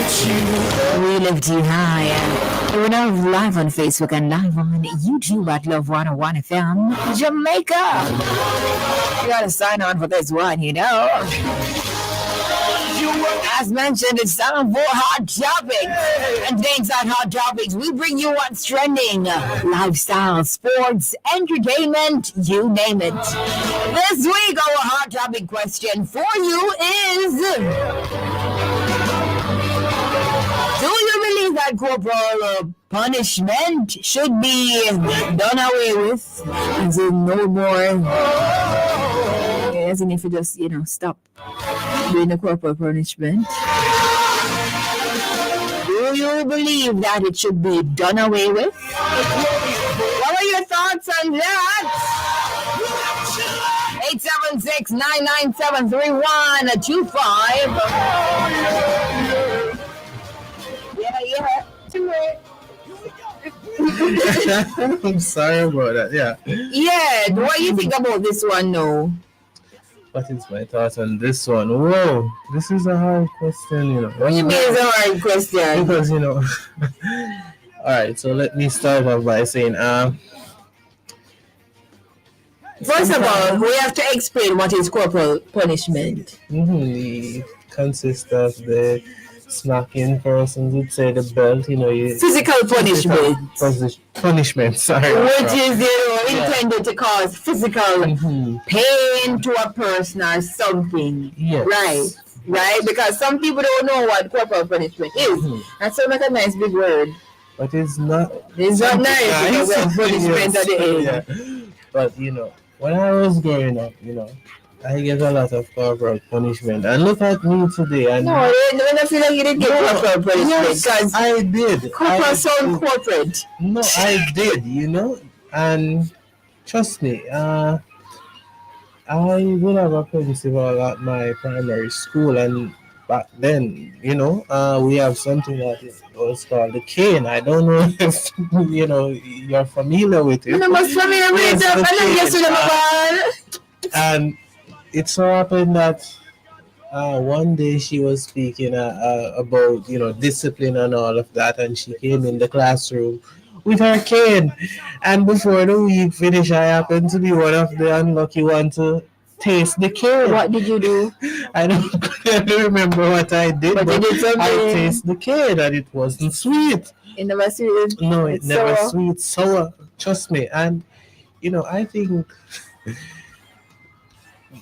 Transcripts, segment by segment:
We lift you high. We're now live on Facebook and live on YouTube at Love 101 FM, Jamaica. You gotta sign on for this one, you know. As mentioned, it's time for Hot Topics. And today inside Hot Topics, we bring you what's trending. Lifestyle, sports, entertainment, you name it. This week, our Hot Topic question for you is... do you believe that corporal punishment should be done away with? As in no more... as in if you just, stop doing the corporal punishment. Do you believe that it should be done away with? What are your thoughts on that? 876-997-3125. I'm sorry about that. Yeah. What do you think about this one, no? What is my thoughts on this one? Whoa, this is a hard question, What do you mean it's a hard question? Because, Alright, so let me start off by saying, first of all, we have to explain what is corporal punishment. It consists of the smacking, persons would say the belt, physical punishment. Punishment, sorry. Which is, intended to cause physical pain to a person or something. Yes. Right? Because some people don't know what corporal punishment is. That sounds like a nice big word. But it's not. It's not nice because we have punishment at the end. Yeah. But, when I was growing up, I get a lot of corporal punishment. And look at me today. And no, I feel like you didn't get corporal punishment. Yes, I did. Corporal sound corporate. No, I did, And trust me, I would have a principal at my primary school. And back then, we have something that was called the cane. I don't know if, you're familiar with it. I'm not familiar with it. And it so happened that one day she was speaking about, discipline and all of that, and she came in the classroom with her cane. And before the week finished, I happened to be one of the unlucky ones to taste the cane. What did you do? I don't remember what I did, but I tasted the cane and it wasn't sweet. It never sweet? No, it never sour. Sweet, sour. Trust me. And, I think...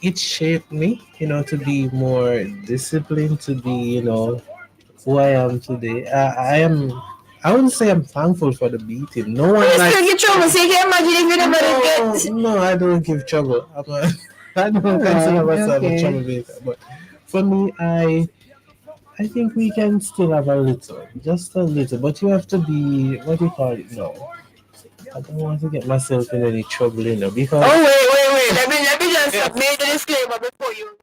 it shaped me, to be more disciplined, to be, who I am today. I wouldn't say I'm thankful for the beating. No one likes... You still get trouble, so you can imagine if you never get... No, I don't give trouble. I don't consider myself a troublemaker. But for me, I think we can still have a little, just a little. But you have to be, what do you call it now? I don't want to get myself in any trouble, because... Oh, wait. Let me just make the disclaimer before you...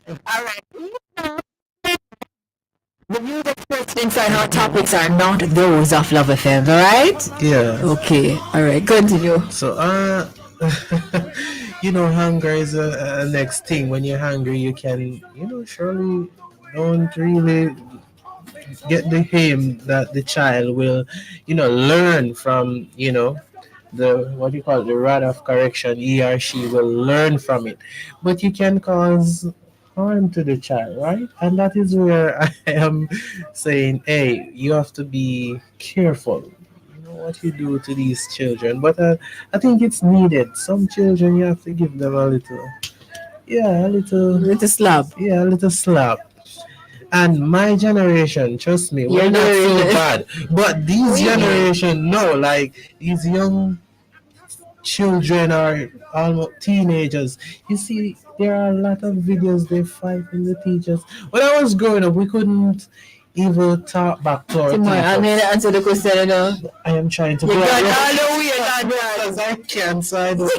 All right. The views expressed inside Hot Topics are not those of Love FM, all right? Yeah. Okay. All right. Continue. So, hunger is a next thing. When you're hungry, you can, surely don't really get the aim that the child will, learn from, the rod of correction. He or she will learn from it. But you can cause harm to the child, right? And that is where I am saying, hey, you have to be careful. What you do to these children. But I think it's needed. Some children, you have to give them a little slap. Yeah, a little slap. And my generation, trust me, we're not so bad. But these generation, no, like these young children are almost teenagers. You see, there are a lot of videos they fight with the teachers. When I was growing up, we couldn't even talk back to our teachers. I'm going to answer the question, I am trying to go. I can't, so I don't.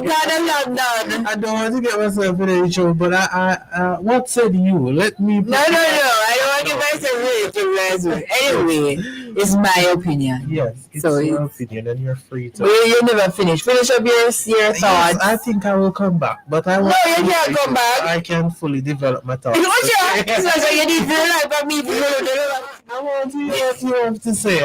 I don't want to get myself in any trouble, but I what said you? Let me... No, I don't want to get myself in. Anyway, it's my opinion. Yes, it's your opinion, and you're free to... You never finish. Finish up your thoughts. Yes, I think I will come back, but I want... No, you can't come back. I can fully develop my thoughts. So you need to like me. I want to hear what you have to say.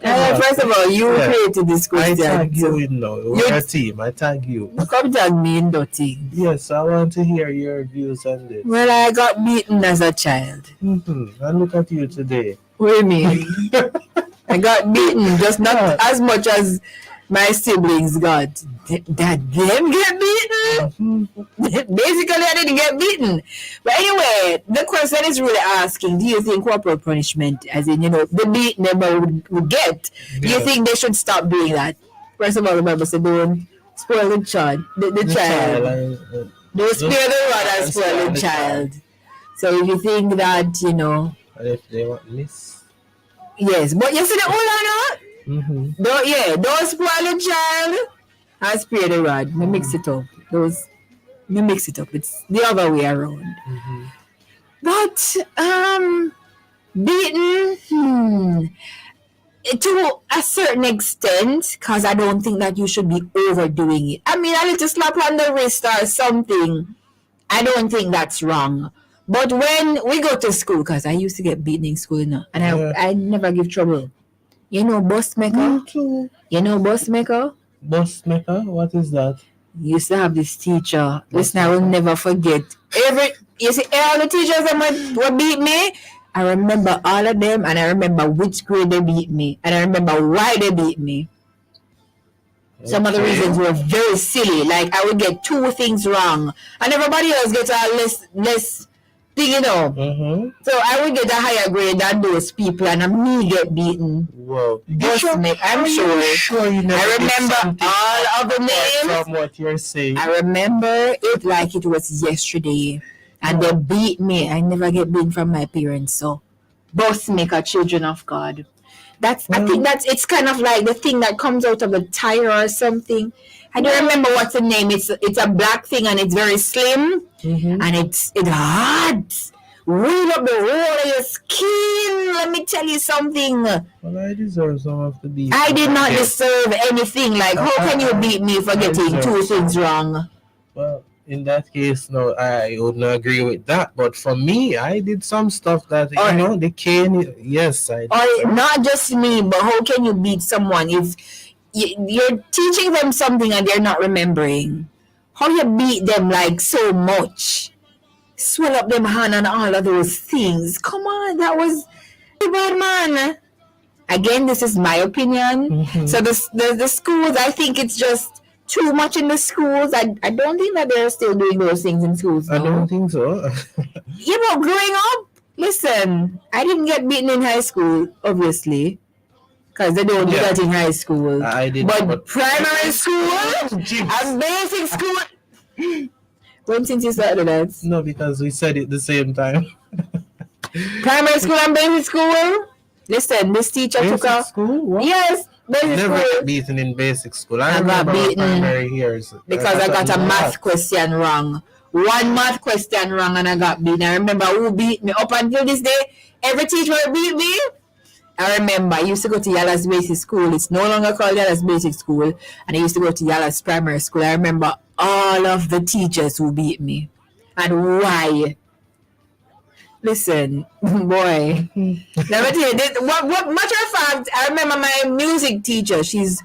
First of all, you Yeah. created this I question. tag you in now. You- We're a team. I tag you. Come tag me in dirty. Yes, I want to hear your views on this. Well, I got beaten as a child. Mm-hmm. And look at you today. What do you mean? I got beaten, just not Yeah. as much as my siblings got. That them get beaten? Basically, I didn't get beaten. But anyway, the question is really asking, do you think corporal punishment, as in, the beating them would get, do you Yeah. think they should stop doing that? First of all, remember, so don't spoil the child. The child. Don't spare the rod and spoil the child. So if you think that, And if they want miss. yes. But you see the whole or not? Mm-hmm. Don't spoil the child and spare the rod. Me mix it up. Me mix it up. It's the other way around. Mm-hmm. But beaten to a certain extent, because I don't think that you should be overdoing it. I mean, a little slap on the wrist or something, I don't think that's wrong. But when we go to school, because I used to get beaten in school, and Yeah. I never give trouble. Bus maker? too. Bus maker? Bus maker? What is that? Used to have this teacher. Bus Listen, I will maker. never forget. You see, all the teachers that would beat me, I remember all of them, and I remember which grade they beat me, and I remember why they beat me. Some of the Okay. reasons were very silly. Like I would get 2 things wrong, and everybody else gets a less thing, Mm-hmm. So I would get a higher grade than those people, and me get beaten. Whoa. I'm sure. You never I did remember something all of the apart names. from what you're saying. I remember it like it was yesterday, and they beat me. I never get beaten from my parents, so both make our children of God. I think it's kind of like the thing that comes out of a tire or something. I don't remember what's the name. It's a black thing and it's very slim, Mm-hmm. and it hurts. Roll up the whole of your skin. Let me tell you something. Well, I deserve some of the beat. I did not deserve anything. Like, how can you beat me for getting 2 things wrong? Well, in that case, no, I wouldn't agree with that. But for me, I did some stuff that, the cane, yes, I did. Or not just me, but how can you beat someone if you're teaching them something and they're not remembering? How you beat them like so much? Swell up them hand and all of those things. Come on, that was bad, man. Again, this is my opinion. Mhm. So the schools, I think it's just too much in the schools. I don't think that they're still doing those things in schools I now. don't think so. Growing up, listen, I didn't get beaten in high school, obviously, because they don't do Yeah. that in high school. I did. But primary school Jeez. and basic school. When since you started that? No, because we said it the same time. Primary school and basic school. Listen, this teacher took Basic a school? What? yes, basic Never school. got beaten in basic school. I I got remember beaten primary years. Because I got a math question wrong. One math question wrong and I got beaten. I remember who beat me up until this day. Every teacher beat me. I remember I used to go to Yalla's Basic School. It's no longer called Yalla's Basic School. And I used to go to Yalla's Primary School. I remember all of the teachers who beat me. And why? Listen, boy. Let me tell you, what matter of fact, I remember my music teacher. She's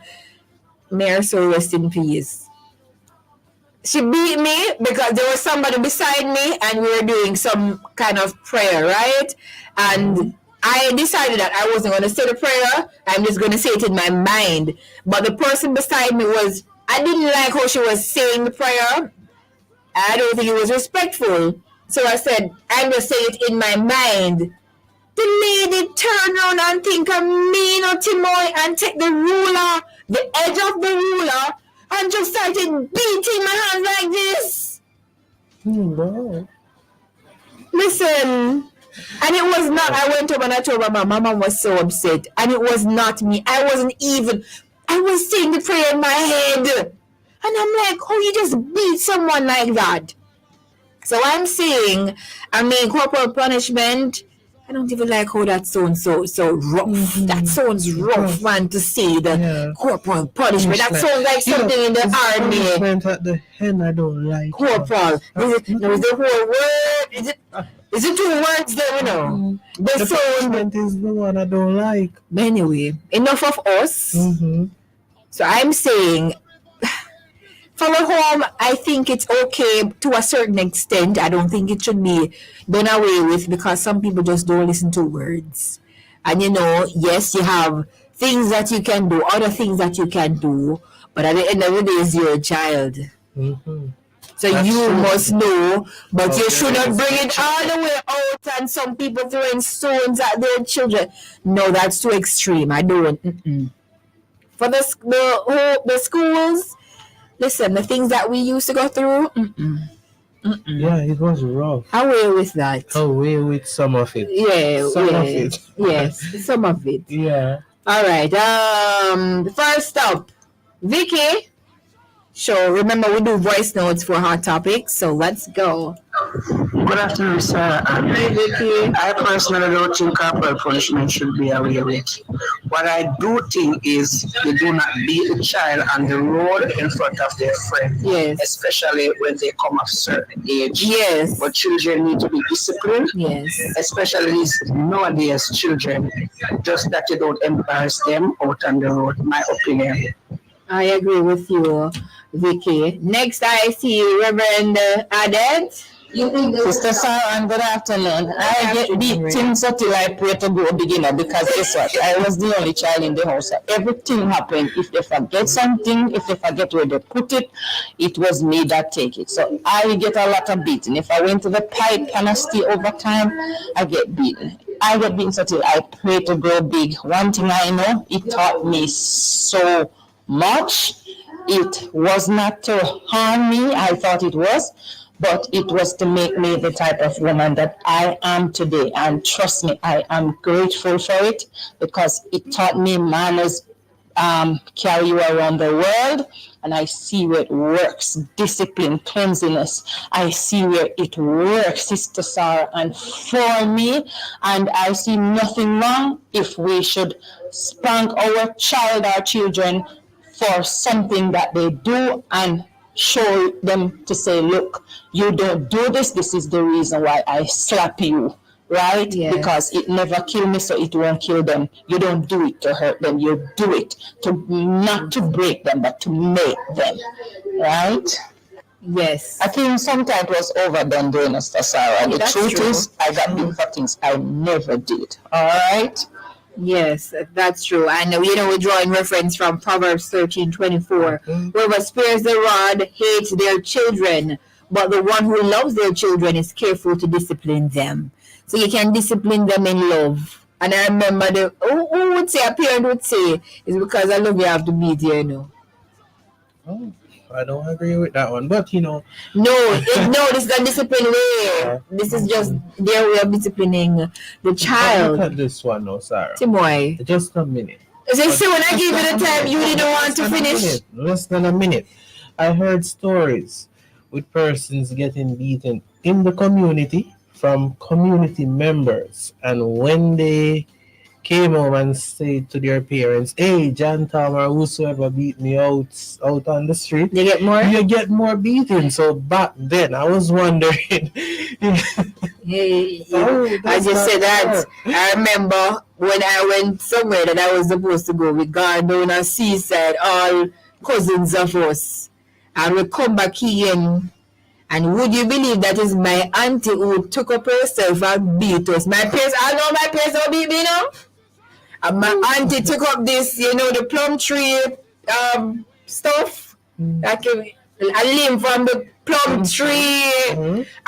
Mayor, so rest in peace. She beat me because there was somebody beside me and we were doing some kind of prayer, right? And I decided that I wasn't going to say the prayer. I'm just going to say it in my mind. But the person beside me I didn't like how she was saying the prayer. I don't think it was respectful. So I said, I'm going to say it in my mind. The lady turned around and think of me, Timoy, and take the ruler, the edge of the ruler, and just started beating my hands like this. Wow. Listen, and it was not, I went home and I told my mom, my mom was so upset, and it was not me. I was saying the prayer in my head. And I'm like, oh, you just beat someone like that. So I'm saying, corporal punishment, I don't even like how that sounds so rough. Mhm. That sounds rough, man, to say the corporal punishment. That sounds like something in the army. Punishment at the end, I don't like. Corporal. Is the whole word? Is It's the two words there, The The sound. punishment is the one I don't like. Anyway, enough of us. Mm-hmm. So I'm saying, follow home, I think it's okay to a certain extent. I don't think it should be done away with because some people just don't listen to words. And yes, you have things that you can do, other things that you can do, but at the end of the day, it's your child. Mm-hmm. So That's you true. must know, but you Okay, shouldn't bring yes. it all the way out and some people throwing stones at their children. No, that's too extreme. I don't. For the schools, listen, the things that we used to go through, Yeah, it was rough. away with that. Away with some of it. Yeah, Some of yeah, it. yes, some of it. Yeah. All right. First up, Vicky. So remember, we do voice notes for hot topics. So let's go. Good afternoon, sir. Hi, Vicky. I personally don't think corporal punishment should be away with. What I do think is you do not beat the child on the road in front of their friend, Yes. especially when they come of certain age. Yes. But children need to be disciplined, Yes. especially these nowadays children. Just that you don't embarrass them out on the road, my opinion. I agree with you, Vicky. Next, I see Reverend Adet. Sister Sara, and good afternoon. I get beat things until I pray to go beginner because guess what? I was the only child in the house. Everything happened. If they forget something, if they forget where they put it, it was me that take it. So I get a lot of beating. If I went to the pipe and I stay over time, I get beaten. I get beaten until I pray to grow big. One thing I know, it taught me so much. It was not to harm me. I thought it was. But it was to make me the type of woman that I am today. And trust me, I am grateful for it because it taught me manners carry you around the world. And I see where it works. Discipline, cleanliness. I see where it works, Sister Sara, and for me. And I see nothing wrong if we should spank our child, our children, for something that they do and show them to say, look, you don't do this. This is the reason why I slap you, right? Yes. Because it never killed me, so it won't kill them. You don't do it to hurt them. You do it to not to break them, but to make them, right? Yes. I think sometimes it was overdone doing us, Sarah. And the That's truth true. is, I got beat for things I never did. All right? Yes, that's true. And we're drawing reference from Proverbs 13:24. Whoever spares the rod hates their children, but the one who loves their children is careful to discipline them. So you can discipline them in love. And I remember who would say, a parent would say, it's because I love you, I have to beat you, Oh, I don't agree with that one. But No, this is a discipline way. This is just their way of disciplining the look child. at this one now, Sarah. Timoy. Just a minute. So when I give you the time, you didn't want to finish. Less than a minute. I heard stories with persons getting beaten in the community from community members. And when they came home and said to their parents, hey, John Tom or whosoever beat me out on the street, You get more? you get more beating. So back then, I was wondering. Hey, Oh, I that's just not said that. fair. I remember when I went somewhere that I was supposed to go. We gone down a seaside, all cousins of us. And we come back again. And would you believe that is my auntie who took up herself and beat us? My parents, I know my parents don't beat me now. And my auntie took up this, the plum tree stuff. Like a limb from the plum tree.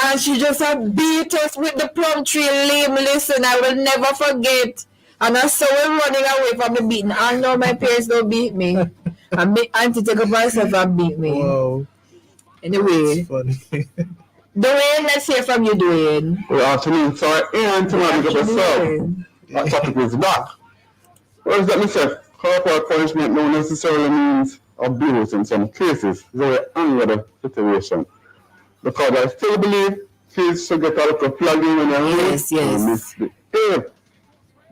And she just beat us with the plum tree limb. Listen, I will never forget. And I saw her running away from the beating. I know my parents don't beat me. And my auntie took up herself and beat me. Whoa, Anyway, it's funny. Dwayne, let's hear from you, Dwayne. Good afternoon, sir. And tomorrow we get yourself. That topic is back. What does that mean, sir? Corporal punishment don't necessarily means abuse in some cases. It's very another situation. Because I still believe kids should get a little plugging when they're Yes, yes. misbehave.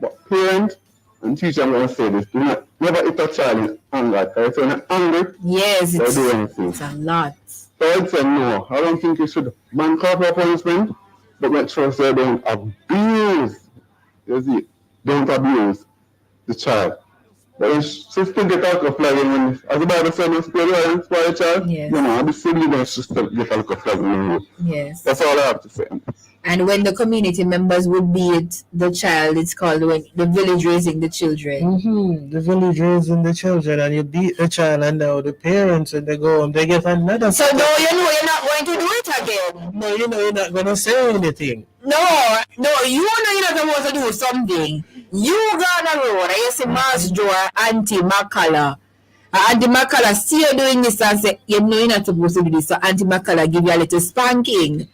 But parents and teachers, I'm going to say this, do not never hit a child in anger. Because if you're angry, Yes, they'll do it's anything. a lot. So I'd say no. I don't think you should ban corporal punishment. but make sure they don't abuse. You see, don't abuse the child. But if she still get out of flagging when, as the Bible says, in school, you inspire a child, Yes. you know, the siblings should still get out of flagging. Yes. That's all I have to say. And when the community members would beat the child, it's called when the village raising the children. Mm-hmm. The village raising the children, and you beat the child, and now the parents, when they go home, they get another. So no, you know you're not going to do it again. No, you know you're not gonna say anything. No, you know you're not supposed to do something. You go on the road and you see Master Joe or Auntie Makala. Auntie Makala see you doing this and say, you know you're not supposed to do this. So Auntie Makala give you a little spanking.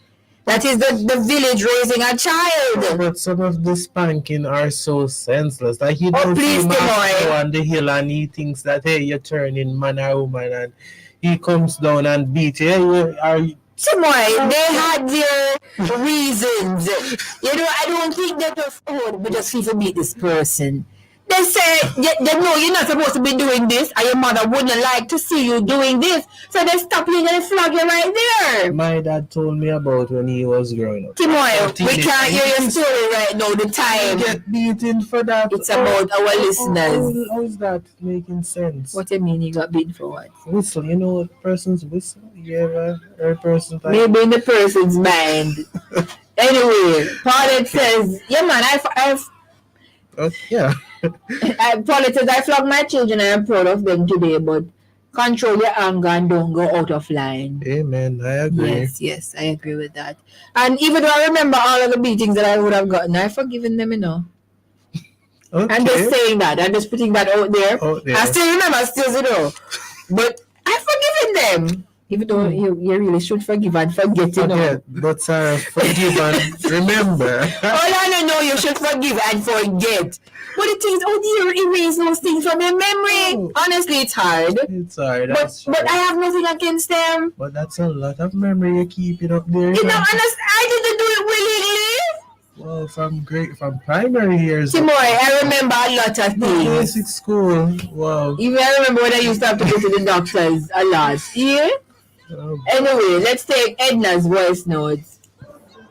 That is the village raising a child. But some of the spanking are so senseless. Like he don't please, see Master Demoy. on the hill and he thinks that, hey, you're turning man or woman, and he comes down and beat you. Hey, are you? Samoy, they had their reasons. You know, I don't think that we just feel to meet this person. They say, they know you're not supposed to be doing this, and your mother wouldn't like to see you doing this. So they stop you and they flag you right there. My dad told me about when he was growing up. Timoy, we can't hear your story right now, the You time. get beaten for that. It's about our listeners. How is that making sense? What do you mean you got beaten for what? Whistle, you know what person's whistle? You ever heard a person like Maybe in the person's mind. Anyway, Paulette says, yeah man, yeah. Paulette says, I flog my children and I'm proud of them today, but control your anger and don't go out of line. Amen. I agree. Yes, I agree with that. And even though I remember all of the beatings that I would have gotten, I've forgiven them, you know. Okay. I'm just saying that. I'm just putting that out there. Yeah. I still remember, you know. But I've forgiven them. Even though you really should forgive and forget, you know. Forget, but Sarah, forgive and remember. All I know, you should forgive and forget. But the thing is, how do you erase those things from your memory? Honestly, it's hard. It's hard. But I have nothing against them. But that's a lot of memory you keep it up there. You know, honest, I didn't do it willingly. Well, from primary years. Timoy, I remember a lot of things. Basic school. Wow. Even I remember when I used to have to go to the doctors a lot. Yeah? Anyway, let's take Edna's voice notes.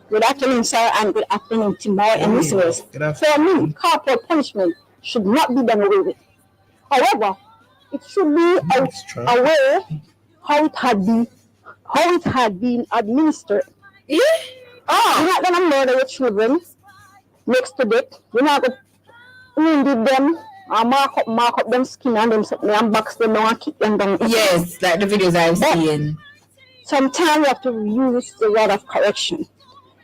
Good afternoon, Sarah, and good afternoon, Timoy and listeners. For me, corporal punishment should not be done away with. However, it should be a way how it had been administered. Yeah? You're not gonna murder your children next to death. You're not gonna wound them or mark up them skin and them something and box them down and kick them down. Yes, like the videos I've seen. Sometimes you have to use the word of correction.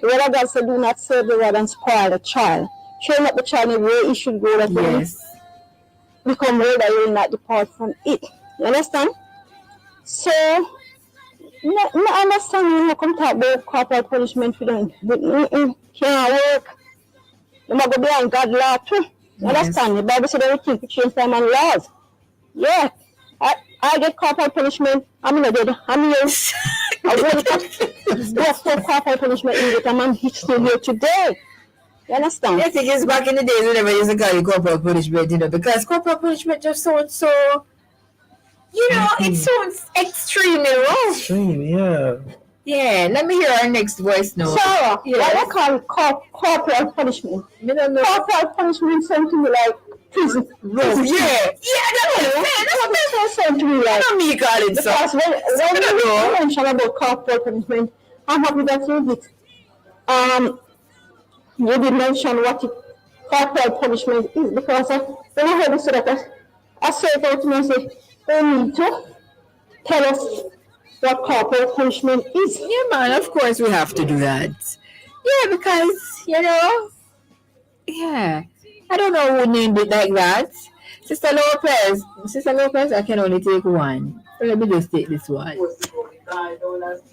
The word of God said, do not serve the word and spoil the child. Train up the child in the way he should go, that Yes. become old that he will not depart from it. You understand? So, no understand when you come talk about corporal punishment for them. But can't work. You must go behind God's law too. You understand? The Bible said everything to change time and laws. Yeah. I get corporal punishment. I'm not dead. I'm here. I wake up. Go for corporal punishment in it. I'm still here today. You understand? I think it's back in the days whenever you used to call it corporal punishment, you know, because corporal punishment just sounds so, you know, it sounds extremely wrong. Extreme, yeah. Yeah, let me hear our next voice note. Sarah, Yes. what I call corporal punishment? I don't know. Corporal punishment something like prison. Yeah, that's what Sound to me like. I don't mean call it so. Because when you mention about corporal punishment, I'm happy that you did. You did mention what corporal punishment is, because when I heard you say that, I said it to me and say, you need to tell us what corporal punishment is. Yeah, man, of course we have to do that. Yeah, because, you know, yeah, I don't know who named it like that. Sister Lopez, I can only take one. So let me just take this one.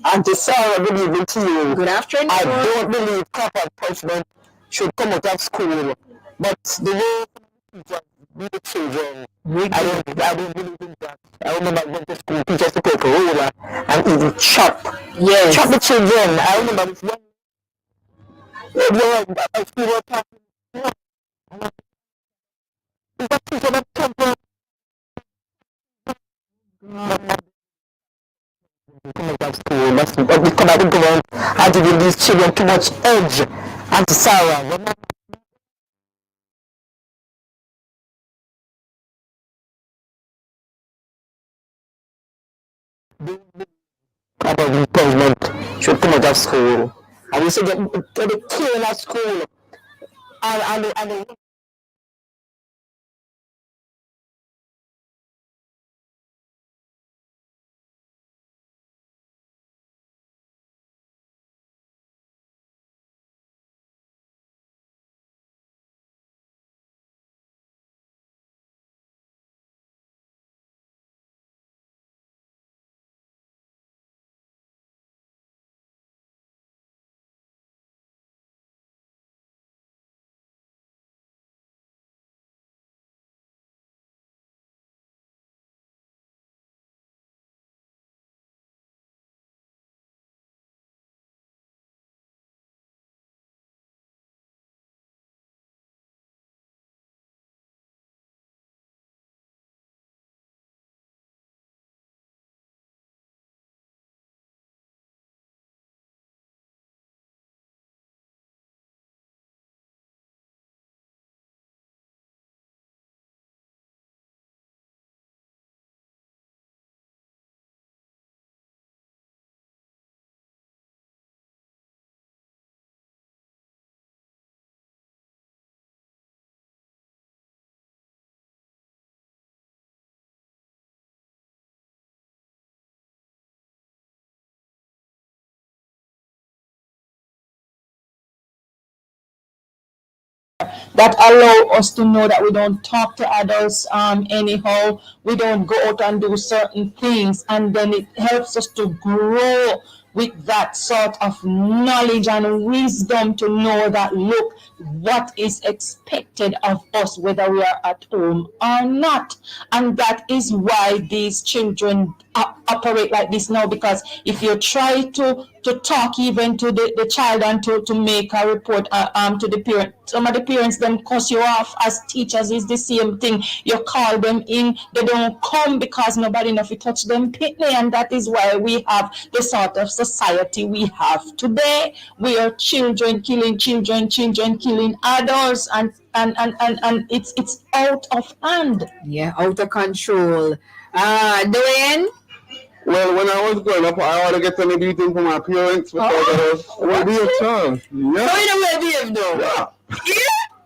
Auntie Sarah, good evening to you. Good afternoon. I don't believe corporal punishment should come out of school, but the way the children, I don't believe in that. I remember going to school, teachers to take a ruler and even chop the children. I remember this one. I still were talking. School, that's because I think I giving these children too much edge. And Sarah, about encouragement should come out of school. And we say get the killing at school. And that allow us to know that we don't talk to adults anyhow, we don't go out and do certain things, and then it helps us to grow with that sort of knowledge and wisdom to know that look what is expected of us whether we are at home or not. And that is why these children operate like this now, because if you try to talk even to the child and to make a report to the parent, some of the parents them cuss you off. As teachers is the same thing. You call them in, they don't come because nobody enough to touch them pitney. And that is why we have the sort of society we have today, where children killing children, children killing adults, and it's out of hand. Yeah, out of control. Dwayne? Well, when I was growing up, I ought to get any beating from my parents because I was well behaved child. Yeah. So you know where behave though? Yeah. Yeah?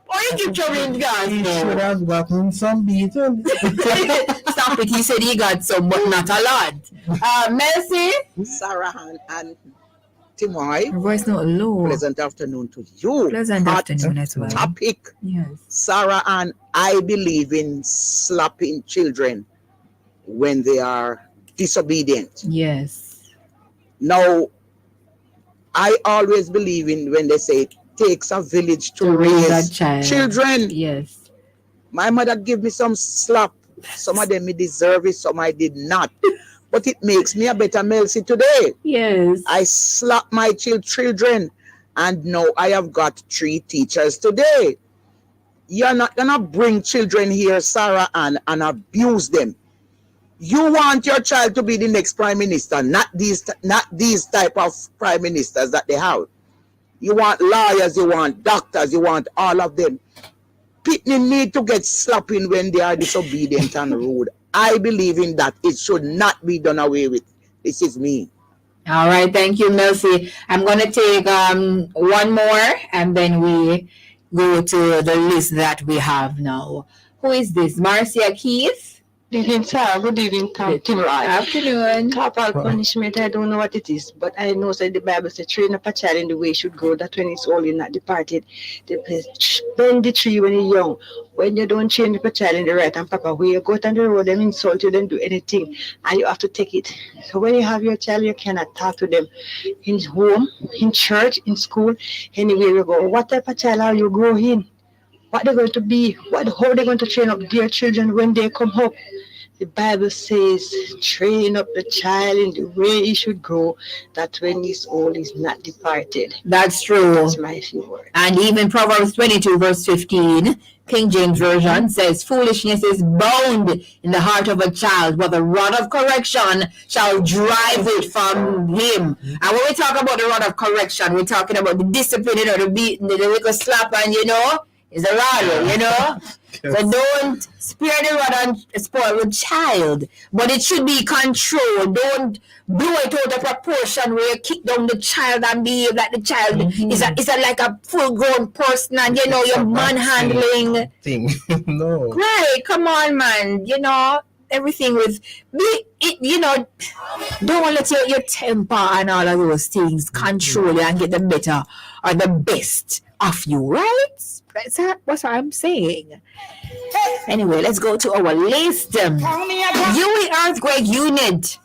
Why you keep troubling the guys? He should have gotten some beating. Stop it, he said he got some, but not a lot. Mercy? Sarah and Timoy. Her voice not low. Pleasant afternoon to you. Pleasant Hot afternoon as well. Topic. Yes. Sarah, and I believe in slapping children when they are disobedient. Yes. Now, I always believe in when they say it takes a village to raise raise a child. children. Yes. My mother gave me some slap. Some of them me deserve it, some I did not. But it makes me a better Melcy today. Yes. I slap my children, and now I have got 3 teachers today. You're not gonna bring children here, Sarah, and abuse them. You want your child to be the next prime minister, not these type of prime ministers that they have. You want lawyers, you want doctors, you want all of them. People need to get slapping when they are disobedient and rude. I believe in that. It should not be done away with. This is me. All right, thank you, Melcy. I'm gonna take one more, and then we go to the list that we have now. Who is this? Marcia Keith? Good evening, Sarah. Good evening, Timothy. Afternoon. Corporal punishment, I don't know what it is, but I know that the Bible says train up a child in the way he should go, that when it's old, he's not departed. They bend the tree when he's young. When you don't train up a child in the right and proper way, you go down the road, them insult you, don't do anything, and you have to take it. So when you have your child, you cannot talk to them in home, in church, in school, anywhere you go. What type of child are you growing? What they're going to be? How they're going to train up their children when they come up? The Bible says, train up the child in the way he should grow, that when he's old, he's not departed. That's true. That's my few words. And even Proverbs 22, verse 15, King James Version says, foolishness is bound in the heart of a child, but the rod of correction shall drive it from him. And when we talk about the rod of correction, we're talking about the discipline, or the beating, the little slap, and is a rod, So don't spare the rod and spoil the child. But it should be controlled. Don't blow it out of proportion where you kick down the child and behave like the child is like a full-grown person, and you're manhandling. Thing. No. Right, come on, man. Everything with don't let your temper and all of those things control you and get the better or the best of you, right? That's what I'm saying. Anyway, let's go to our list. UE earthquake unit.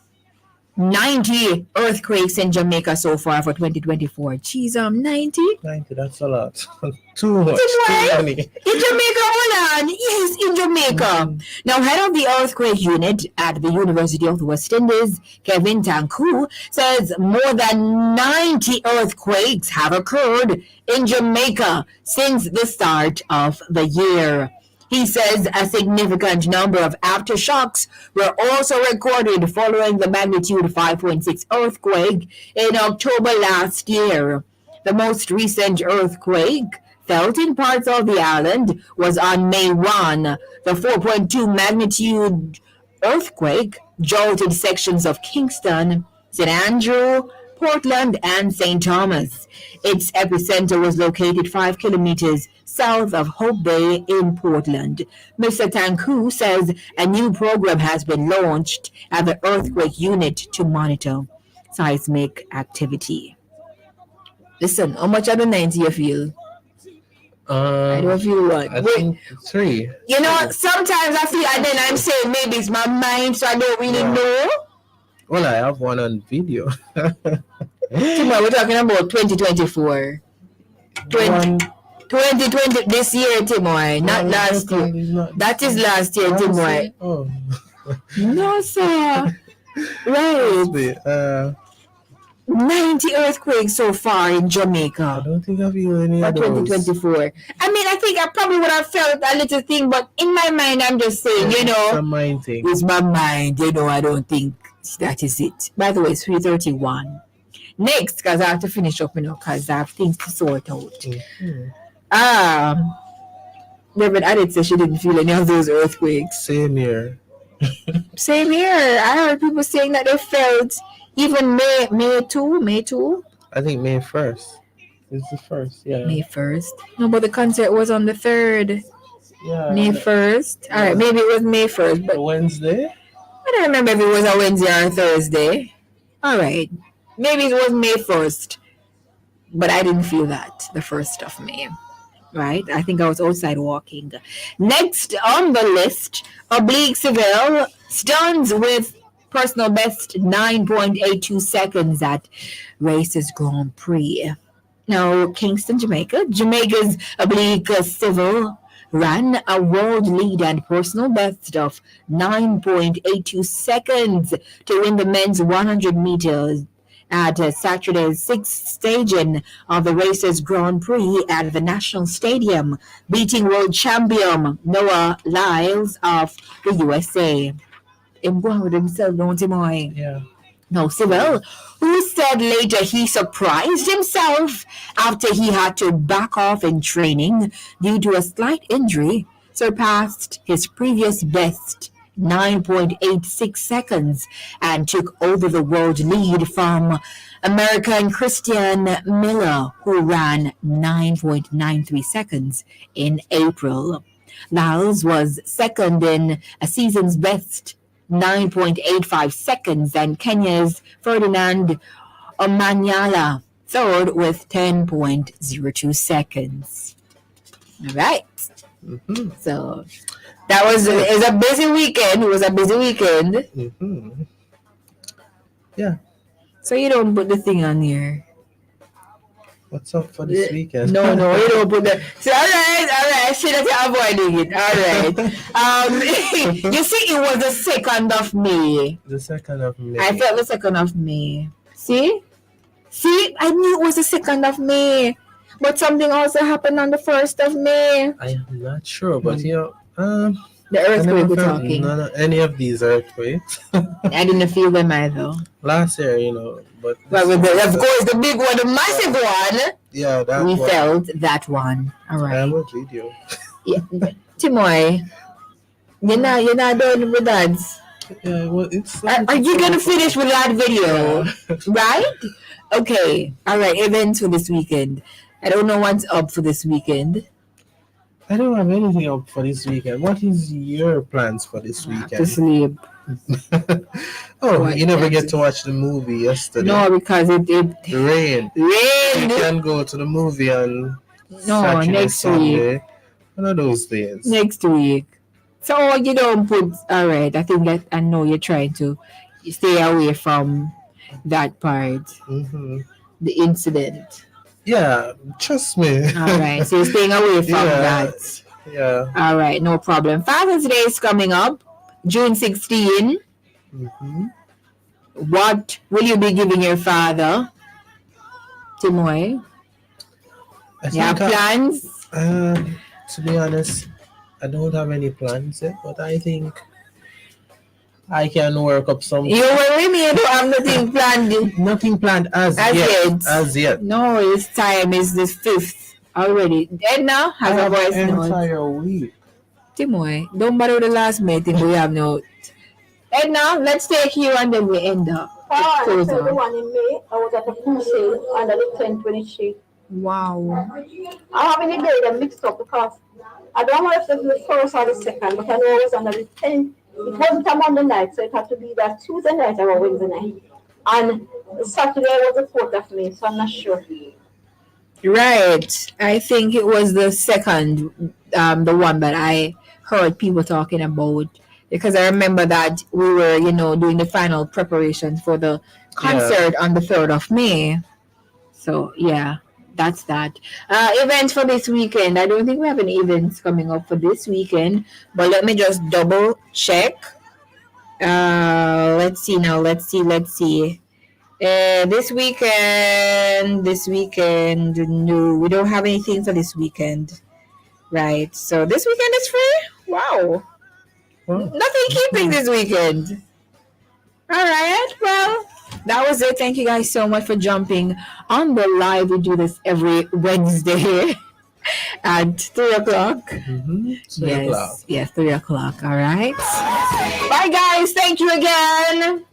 90 earthquakes in Jamaica so far for 2024. Jeez, 90? 90, that's a lot. Too much. Too many. In Jamaica, hold on. Yes, in Jamaica. Now, head of the earthquake unit at the University of the West Indies, Kevin Tanku, says more than 90 earthquakes have occurred in Jamaica since the start of the year. He says a significant number of aftershocks were also recorded following the magnitude 5.6 earthquake in October last year. The most recent earthquake felt in parts of the island was on May 1. The 4.2 magnitude earthquake jolted sections of Kingston, St. Andrew, Portland, and St. Thomas. Its epicenter was located 5 kilometers south of Hope Bay in Portland. Mr. Tanku says a new program has been launched at the earthquake unit to monitor seismic activity. Listen, how much of the 90 you feel? I don't feel what. I think 3. Sometimes I feel, and then I'm saying maybe it's my mind, so I don't really know. Well, I have one on video. Timoy, we're talking about 2024. 2020, this year, Timoy, not last year. That is last year, Timoy. Oh. No, sir. Right. 90 earthquakes so far in Jamaica. I don't think I feel any of those. 2024. I think I probably would have felt a little thing, but in my mind, I'm just saying, It's a mind thing. It's my mind, I don't think that is it. By the way, it's 3:31. Next, because I have to finish up, because I have things to sort out. Reverend Addit said she didn't feel any of those earthquakes. Same here. Same here. I heard people saying that they felt even May 2. I think May 1st. It's the 1st, yeah. May 1st. No, but the concert was on the 3rd. Yeah. May 1st. All right, maybe it was May 1st. But Wednesday? I don't remember if it was a Wednesday or a Thursday. All right. Maybe it was May 1st. But I didn't feel that, the 1st of May. Right? I think I was outside walking. Next on the list, Oblique Seville stuns with personal best 9.82 seconds at Races Grand Prix. Now, Kingston, Jamaica. Jamaica's Oblique Seville ran a world lead and personal best of 9.82 seconds to win the men's 100 meters at Saturday's 6th staging of the Racers Grand Prix at the National Stadium, beating world champion Noah Lyles of the USA. Him going with himself, don't him? Yeah. No, Seville, who said later he surprised himself after he had to back off in training due to a slight injury, surpassed his previous best 9.86 seconds and took over the world lead from American Christian Miller, who ran 9.93 seconds in April. Lyles was second in a season's best 9.85 seconds, and Kenya's Ferdinand Omanyala third with 10.02 seconds. All right. Mm-hmm. So that was a busy weekend. It was a busy weekend. Mm-hmm. Yeah. So you don't put the thing on here. What's up for this weekend? No, you don't put that. So, all right. See that you're avoiding it. All right. You see, it was the 2nd of May. The 2nd of May. I felt the 2nd of May. See, I knew it was the 2nd of May. But something also happened on the 1st of May. I am not sure, but the earthquake we're talking. None of any of these earthquakes. I didn't feel them either. Last year, but with of course, the big one, the massive one. Yeah, that we one. felt that one. All right. I will video. Yeah, Timoy, you're not done with that. Yeah, well, Are you gonna finish with that video? Yeah. Right? Okay. All right. Events for this weekend. I don't know what's up for this weekend. I don't have anything up for this weekend. What is your plans for this weekend? To sleep. You never get to watch the movie yesterday. No, because it rained. You can go to the movie on Saturday, next Sunday. week. One of those days. Next week. So you don't put. All right. I think that I know you're trying to stay away from that part. Mm-hmm. The incident. Yeah, trust me. All right, so you're staying away from that. Yeah. All right, no problem. Father's Day is coming up, June 16. Mm-hmm. What will you be giving your father, Timoy? You have plans? To be honest, I don't have any plans yet, but I think I can work up something. You worry me, you don't have nothing planned. Nothing planned as yet. No, it's time. It's the 5th already. Edna has a voice note. Entire week. Timoy, don't bother with the last meeting. We have no. Edna, let's take you and then we end up. So the one in May, I was at a pool sale under the 1023. Wow. I'm having a day that mixed up because I don't know if it was the 1st or the 2nd, but I know it was under the 10th. It wasn't a Monday night, so it had to be that Tuesday night or Wednesday night. And Saturday was the 4th of May, so I'm not sure. Right. I think it was the 2nd, the one that I heard people talking about. Because I remember that we were, doing the final preparation for the concert on the 3rd of May. So, yeah, that's that. Events for this weekend. I don't think we have any events coming up for this weekend. But let me just double check. Let's see now. Let's see. This weekend, no, we don't have anything for this weekend. Right. So this weekend is free? Wow. Nothing keeping this weekend. All right. Well, that was it. Thank you guys so much for jumping on the live. We do this every Wednesday at 3 o'clock. Mm-hmm. 3 o'clock. Yes, 3 o'clock. All right. Bye, guys. Thank you again.